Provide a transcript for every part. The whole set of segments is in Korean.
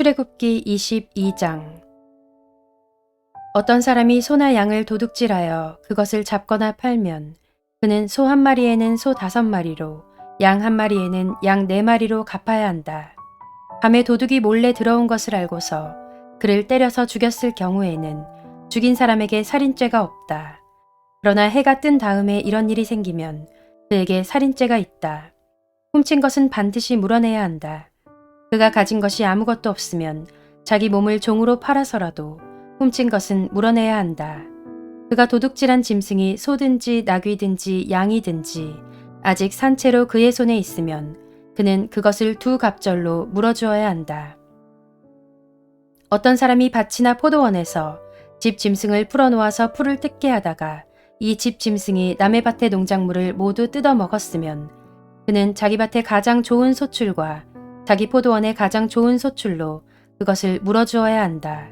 출애굽기 22장. 어떤 사람이 소나 양을 도둑질하여 그것을 잡거나 팔면 그는 소 한 마리에는 소 5마리로 양 한 마리에는 양 4마리로 갚아야 한다. 밤에 도둑이 몰래 들어온 것을 알고서 그를 때려서 죽였을 경우에는 죽인 사람에게 살인죄가 없다. 그러나 해가 뜬 다음에 이런 일이 생기면 그에게 살인죄가 있다. 훔친 것은 반드시 물어내야 한다. 그가 가진 것이 아무것도 없으면 자기 몸을 종으로 팔아서라도 훔친 것은 물어내야 한다. 그가 도둑질한 짐승이 소든지 나귀든지 양이든지 아직 산채로 그의 손에 있으면 그는 그것을 2갑절로 물어주어야 한다. 어떤 사람이 밭이나 포도원에서 집 짐승을 풀어놓아서 풀을 뜯게 하다가 이 집 짐승이 남의 밭의 농작물을 모두 뜯어 먹었으면 그는 자기 밭의 가장 좋은 소출과 자기 포도원의 가장 좋은 소출로 그것을 물어주어야 한다.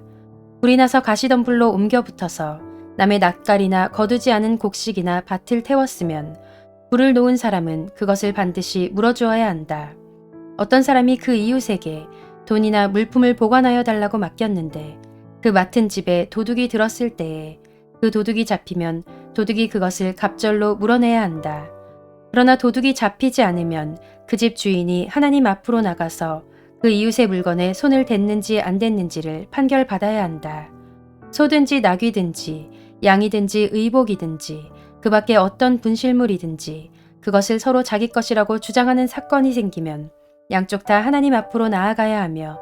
불이 나서 가시덤불로 옮겨 붙어서 남의 낯가리나 거두지 않은 곡식이나 밭을 태웠으면 불을 놓은 사람은 그것을 반드시 물어주어야 한다. 어떤 사람이 그 이웃에게 돈이나 물품을 보관하여 달라고 맡겼는데 그 맡은 집에 도둑이 들었을 때에 그 도둑이 잡히면 도둑이 그것을 갑절로 물어내야 한다. 그러나 도둑이 잡히지 않으면 그 집 주인이 하나님 앞으로 나가서 그 이웃의 물건에 손을 댔는지 안 댔는지를 판결받아야 한다. 소든지 나귀든지 양이든지 의복이든지 그 밖에 어떤 분실물이든지 그것을 서로 자기 것이라고 주장하는 사건이 생기면 양쪽 다 하나님 앞으로 나아가야 하며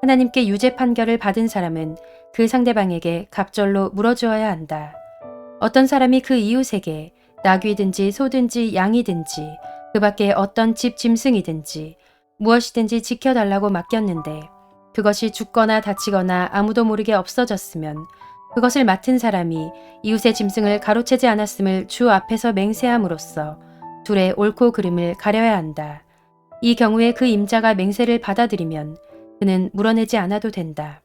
하나님께 유죄 판결을 받은 사람은 그 상대방에게 갑절로 물어주어야 한다. 어떤 사람이 그 이웃에게 나귀든지 소든지 양이든지 그 밖에 어떤 집 짐승이든지 무엇이든지 지켜달라고 맡겼는데 그것이 죽거나 다치거나 아무도 모르게 없어졌으면 그것을 맡은 사람이 이웃의 짐승을 가로채지 않았음을 주 앞에서 맹세함으로써 둘의 옳고 그름을 가려야 한다. 이 경우에 그 임자가 맹세를 받아들이면 그는 물어내지 않아도 된다.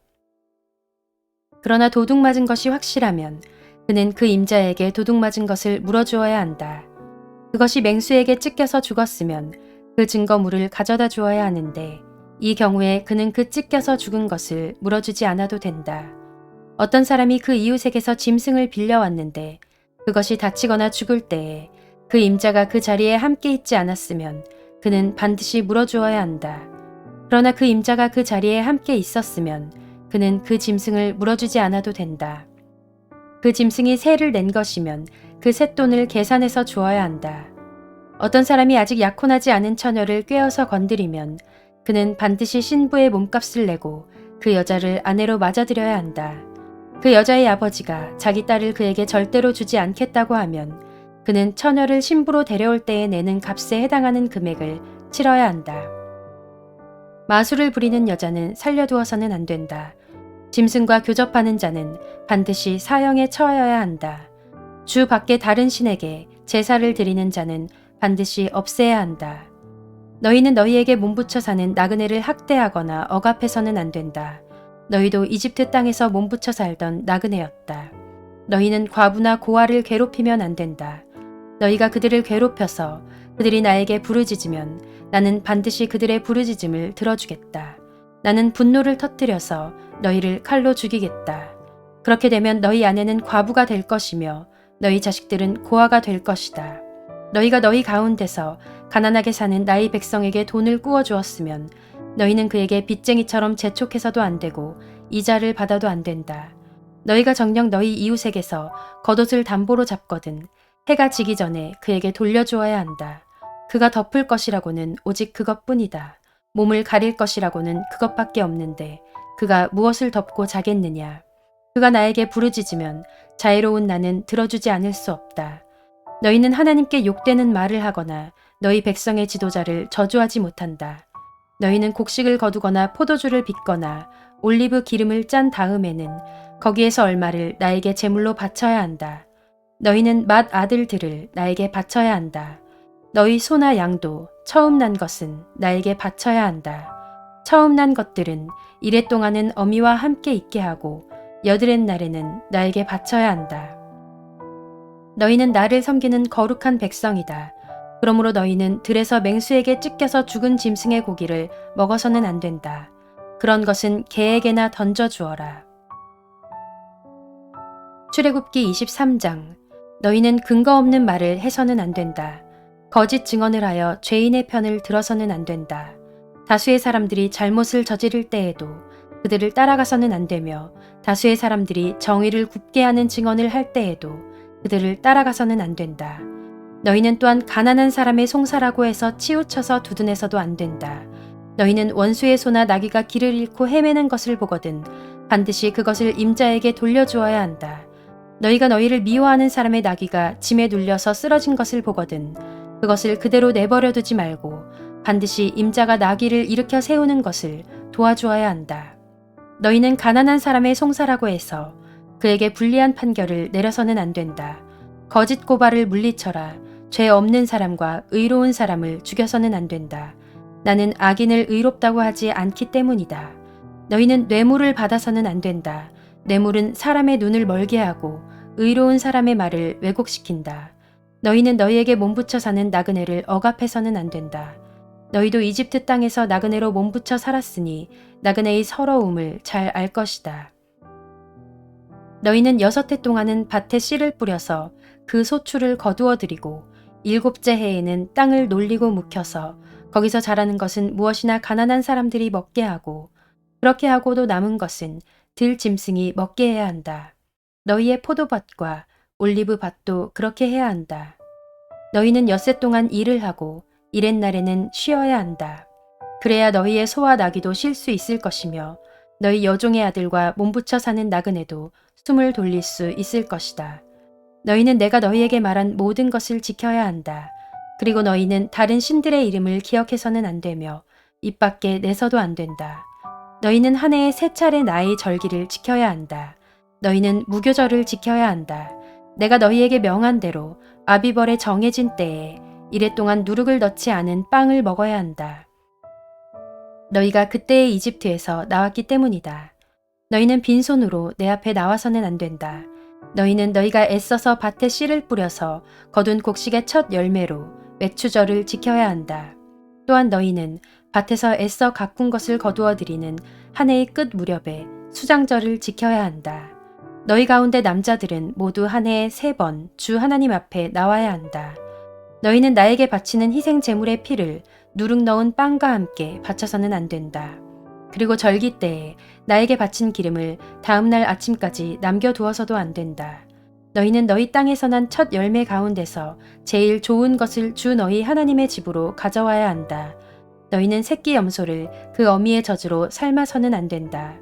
그러나 도둑 맞은 것이 확실하면 그는 그 임자에게 도둑 맞은 것을 물어주어야 한다. 그것이 맹수에게 찢겨서 죽었으면 그 증거물을 가져다 주어야 하는데 이 경우에 그는 그 찢겨서 죽은 것을 물어주지 않아도 된다. 어떤 사람이 그 이웃에게서 짐승을 빌려왔는데 그것이 다치거나 죽을 때에 그 임자가 그 자리에 함께 있지 않았으면 그는 반드시 물어주어야 한다. 그러나 그 임자가 그 자리에 함께 있었으면 그는 그 짐승을 물어주지 않아도 된다. 그 짐승이 세를 낸 것이면 그 쇳돈을 계산해서 주어야 한다. 어떤 사람이 아직 약혼하지 않은 처녀를 꿰어서 건드리면 그는 반드시 신부의 몸값을 내고 그 여자를 아내로 맞아들여야 한다. 그 여자의 아버지가 자기 딸을 그에게 절대로 주지 않겠다고 하면 그는 처녀를 신부로 데려올 때에 내는 값에 해당하는 금액을 치러야 한다. 마술을 부리는 여자는 살려두어서는 안 된다. 짐승과 교접하는 자는 반드시 사형에 처하여야 한다. 주 밖에 다른 신에게 제사를 드리는 자는 반드시 없애야 한다. 너희는 너희에게 몸붙여 사는 나그네를 학대하거나 억압해서는 안 된다. 너희도 이집트 땅에서 몸붙여 살던 나그네였다. 너희는 과부나 고아를 괴롭히면 안 된다. 너희가 그들을 괴롭혀서 그들이 나에게 부르짖으면 나는 반드시 그들의 부르짖음을 들어주겠다. 나는 분노를 터뜨려서 너희를 칼로 죽이겠다. 그렇게 되면 너희 아내는 과부가 될 것이며 너희 자식들은 고아가 될 것이다. 너희가 너희 가운데서 가난하게 사는 나의 백성에게 돈을 꾸어 주었으면 너희는 그에게 빚쟁이처럼 재촉해서도 안 되고 이자를 받아도 안 된다. 너희가 정녕 너희 이웃에게서 겉옷을 담보로 잡거든 해가 지기 전에 그에게 돌려주어야 한다. 그가 덮을 것이라고는 오직 그것뿐이다. 몸을 가릴 것이라고는 그것밖에 없는데 그가 무엇을 덮고 자겠느냐. 그가 나에게 부르짖으면 자애로운 나는 들어주지 않을 수 없다. 너희는 하나님께 욕되는 말을 하거나 너희 백성의 지도자를 저주하지 못한다. 너희는 곡식을 거두거나 포도주를 빚거나 올리브 기름을 짠 다음에는 거기에서 얼마를 나에게 제물로 바쳐야 한다. 너희는 맏 아들들을 나에게 바쳐야 한다. 너희 소나 양도 처음 난 것은 나에게 바쳐야 한다. 처음 난 것들은 이래 동안은 어미와 함께 있게 하고 여드렛 날에는 나에게 바쳐야 한다. 너희는 나를 섬기는 거룩한 백성이다. 그러므로 너희는 들에서 맹수에게 찢겨서 죽은 짐승의 고기를 먹어서는 안 된다. 그런 것은 개에게나 던져 주어라. 출애굽기 23장. 너희는 근거 없는 말을 해서는 안 된다. 거짓 증언을 하여 죄인의 편을 들어서는 안 된다. 다수의 사람들이 잘못을 저지를 때에도 그들을 따라가서는 안 되며 다수의 사람들이 정의를 굽게 하는 증언을 할 때에도 그들을 따라가서는 안 된다. 너희는 또한 가난한 사람의 송사라고 해서 치우쳐서 두둔해서도 안 된다. 너희는 원수의 소나 나귀가 길을 잃고 헤매는 것을 보거든 반드시 그것을 임자에게 돌려주어야 한다. 너희가 너희를 미워하는 사람의 나귀가 짐에 눌려서 쓰러진 것을 보거든 그것을 그대로 내버려 두지 말고 반드시 임자가 나귀를 일으켜 세우는 것을 도와주어야 한다. 너희는 가난한 사람의 송사라고 해서 그에게 불리한 판결을 내려서는 안 된다. 거짓 고발을 물리쳐라. 죄 없는 사람과 의로운 사람을 죽여서는 안 된다. 나는 악인을 의롭다고 하지 않기 때문이다. 너희는 뇌물을 받아서는 안 된다. 뇌물은 사람의 눈을 멀게 하고 의로운 사람의 말을 왜곡시킨다. 너희는 너희에게 몸붙여 사는 나그네를 억압해서는 안 된다. 너희도 이집트 땅에서 나그네로 몸붙여 살았으니 나그네의 서러움을 잘 알 것이다. 너희는 6해 동안은 밭에 씨를 뿌려서 그 소출을 거두어들이고 7째 해에는 땅을 놀리고 묵혀서 거기서 자라는 것은 무엇이나 가난한 사람들이 먹게 하고 그렇게 하고도 남은 것은 들짐승이 먹게 해야 한다. 너희의 포도밭과 올리브밭도 그렇게 해야 한다. 너희는 6해 동안 일을 하고 이렛날에는 쉬어야 한다. 그래야 너희의 소와 나귀도 쉴 수 있을 것이며 너희 여종의 아들과 몸붙여 사는 나그네도 숨을 돌릴 수 있을 것이다. 너희는 내가 너희에게 말한 모든 것을 지켜야 한다. 그리고 너희는 다른 신들의 이름을 기억해서는 안 되며 입 밖에 내서도 안 된다. 너희는 한 해에 3차례 나의 절기를 지켜야 한다. 너희는 무교절을 지켜야 한다. 내가 너희에게 명한 대로 아비벌에 정해진 때에 이래 동안 누룩을 넣지 않은 빵을 먹어야 한다. 너희가 그때의 이집트에서 나왔기 때문이다. 너희는 빈손으로 내 앞에 나와서는 안 된다. 너희는 너희가 애써서 밭에 씨를 뿌려서 거둔 곡식의 첫 열매로 맥추절을 지켜야 한다. 또한 너희는 밭에서 애써 가꾼 것을 거두어들이는 한 해의 끝 무렵에 수장절을 지켜야 한다. 너희 가운데 남자들은 모두 한 해에 3번 주 하나님 앞에 나와야 한다. 너희는 나에게 바치는 희생 제물의 피를 누룩 넣은 빵과 함께 바쳐서는 안 된다. 그리고 절기 때에 나에게 바친 기름을 다음날 아침까지 남겨두어서도 안 된다. 너희는 너희 땅에서 난 첫 열매 가운데서 제일 좋은 것을 주 너희 하나님의 집으로 가져와야 한다. 너희는 새끼 염소를 그 어미의 젖으로 삶아서는 안 된다.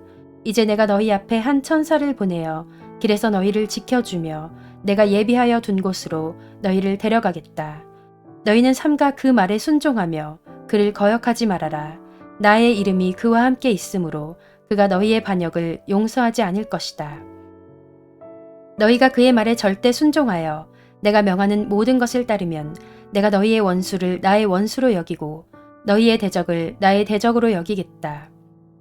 이제 내가 너희 앞에 한 천사를 보내어 길에서 너희를 지켜주며 내가 예비하여 둔 곳으로 너희를 데려가겠다. 너희는 삼가 그 말에 순종하며 그를 거역하지 말아라. 나의 이름이 그와 함께 있으므로 그가 너희의 반역을 용서하지 않을 것이다. 너희가 그의 말에 절대 순종하여 내가 명하는 모든 것을 따르면 내가 너희의 원수를 나의 원수로 여기고 너희의 대적을 나의 대적으로 여기겠다.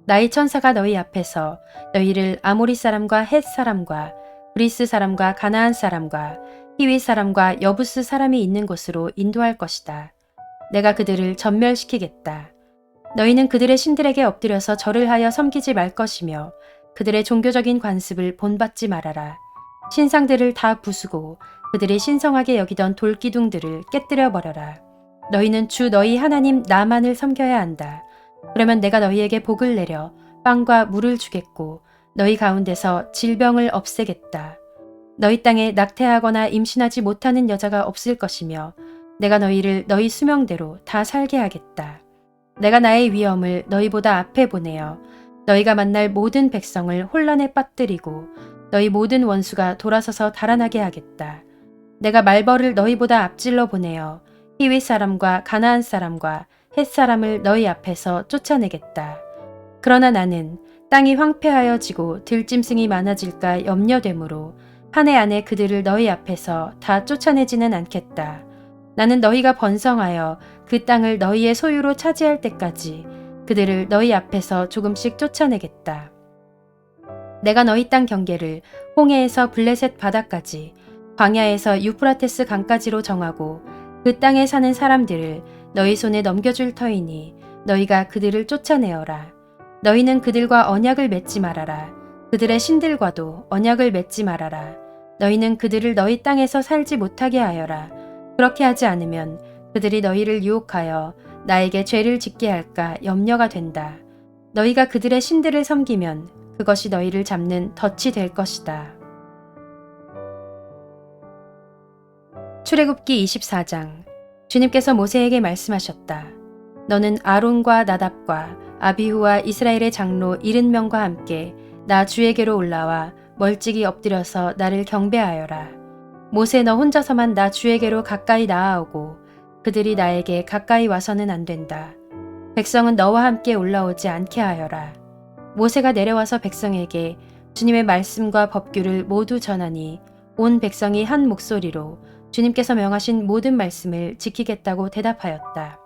나의 천사가 너희 앞에서 너희를 아모리 사람과 헷 사람과 그리스 사람과 가나안 사람과 히윗 사람과 여부스 사람이 있는 곳으로 인도할 것이다. 내가 그들을 전멸시키겠다. 너희는 그들의 신들에게 엎드려서 절을 하여 섬기지 말 것이며 그들의 종교적인 관습을 본받지 말아라. 신상들을 다 부수고 그들이 신성하게 여기던 돌기둥들을 깨뜨려 버려라. 너희는 주 너희 하나님 나만을 섬겨야 한다. 그러면 내가 너희에게 복을 내려 빵과 물을 주겠고 너희 가운데서 질병을 없애겠다. 너희 땅에 낙태하거나 임신하지 못하는 여자가 없을 것이며 내가 너희를 너희 수명대로 다 살게 하겠다. 내가 나의 위엄을 너희보다 앞에 보내어 너희가 만날 모든 백성을 혼란에 빠뜨리고 너희 모든 원수가 돌아서서 달아나게 하겠다. 내가 말벌을 너희보다 앞질러 보내어 히윗 사람과 가나안 사람과 헷 사람을 너희 앞에서 쫓아내겠다. 그러나 나는 땅이 황폐하여지고 들짐승이 많아질까 염려되므로 한 해 안에 그들을 너희 앞에서 다 쫓아내지는 않겠다. 나는 너희가 번성하여 그 땅을 너희의 소유로 차지할 때까지 그들을 너희 앞에서 조금씩 쫓아내겠다. 내가 너희 땅 경계를 홍해에서 블레셋 바다까지 광야에서 유프라테스 강까지로 정하고 그 땅에 사는 사람들을 너희 손에 넘겨줄 터이니 너희가 그들을 쫓아내어라. 너희는 그들과 언약을 맺지 말아라. 그들의 신들과도 언약을 맺지 말아라. 너희는 그들을 너희 땅에서 살지 못하게 하여라. 그렇게 하지 않으면 그들이 너희를 유혹하여 나에게 죄를 짓게 할까 염려가 된다. 너희가 그들의 신들을 섬기면 그것이 너희를 잡는 덫이 될 것이다. 출애굽기 24장. 주님께서 모세에게 말씀하셨다. 너는 아론과 나답과 아비후와 이스라엘의 장로 70명과 함께 나 주에게로 올라와 멀찍이 엎드려서 나를 경배하여라. 모세 너 혼자서만 나 주에게로 가까이 나아오고 그들이 나에게 가까이 와서는 안 된다. 백성은 너와 함께 올라오지 않게 하여라. 모세가 내려와서 백성에게 주님의 말씀과 법규를 모두 전하니 온 백성이 한 목소리로 주님께서 명하신 모든 말씀을 지키겠다고 대답하였다.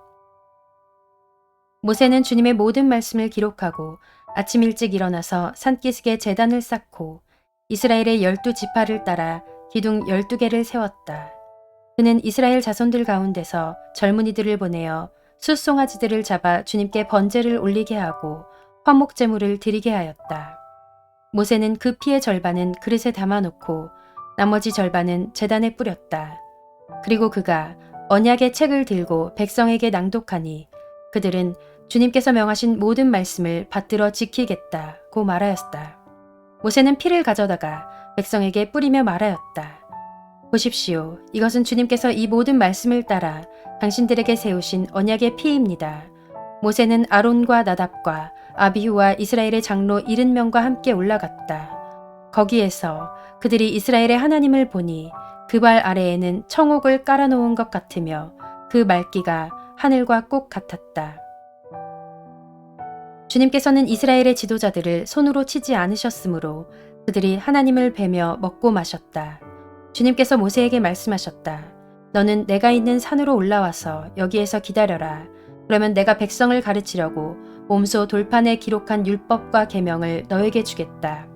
모세는 주님의 모든 말씀을 기록하고 아침 일찍 일어나서 산기슭에 제단을 쌓고 이스라엘의 12지파를 따라 기둥 12개를 세웠다. 그는 이스라엘 자손들 가운데서 젊은이들을 보내어 숫송아지들을 잡아 주님께 번제를 올리게 하고 화목 제물을 드리게 하였다. 모세는 그 피의 절반은 그릇에 담아놓고 나머지 절반은 제단에 뿌렸다. 그리고 그가 언약의 책을 들고 백성에게 낭독하니 그들은 주님께서 명하신 모든 말씀을 받들어 지키겠다고 말하였다. 모세는 피를 가져다가 백성에게 뿌리며 말하였다. 보십시오. 이것은 주님께서 이 모든 말씀을 따라 당신들에게 세우신 언약의 피입니다. 모세는 아론과 나답과 아비후와 이스라엘의 장로 70명과 함께 올라갔다. 거기에서 그들이 이스라엘의 하나님을 보니 그 발 아래에는 청옥을 깔아놓은 것 같으며 그 말기가 하늘과 꼭 같았다. 주님께서는 이스라엘의 지도자들을 손으로 치지 않으셨으므로 그들이 하나님을 뵈며 먹고 마셨다. 주님께서 모세에게 말씀하셨다. 너는 내가 있는 산으로 올라와서 여기에서 기다려라. 그러면 내가 백성을 가르치려고 몸소 돌판에 기록한 율법과 계명을 너에게 주겠다.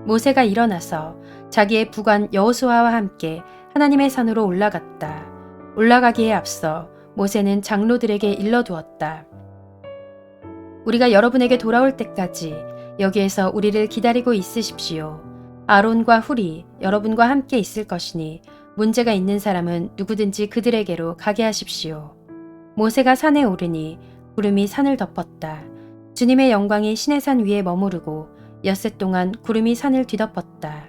모세가 일어나서 자기의 부관 여호수아와 함께 하나님의 산으로 올라갔다. 올라가기에 앞서 모세는 장로들에게 일러두었다. 우리가 여러분에게 돌아올 때까지 여기에서 우리를 기다리고 있으십시오. 아론과 훌이 여러분과 함께 있을 것이니 문제가 있는 사람은 누구든지 그들에게로 가게 하십시오. 모세가 산에 오르니 구름이 산을 덮었다. 주님의 영광이 시내산 위에 머무르고 엿새 동안 구름이 산을 뒤덮었다.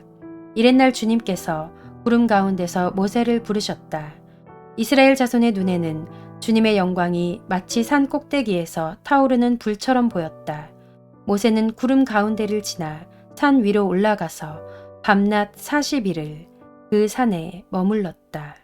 이튿날 주님께서 구름 가운데서 모세를 부르셨다. 이스라엘 자손의 눈에는 주님의 영광이 마치 산 꼭대기에서 타오르는 불처럼 보였다. 모세는 구름 가운데를 지나 산 위로 올라가서 밤낮 40일을 그 산에 머물렀다.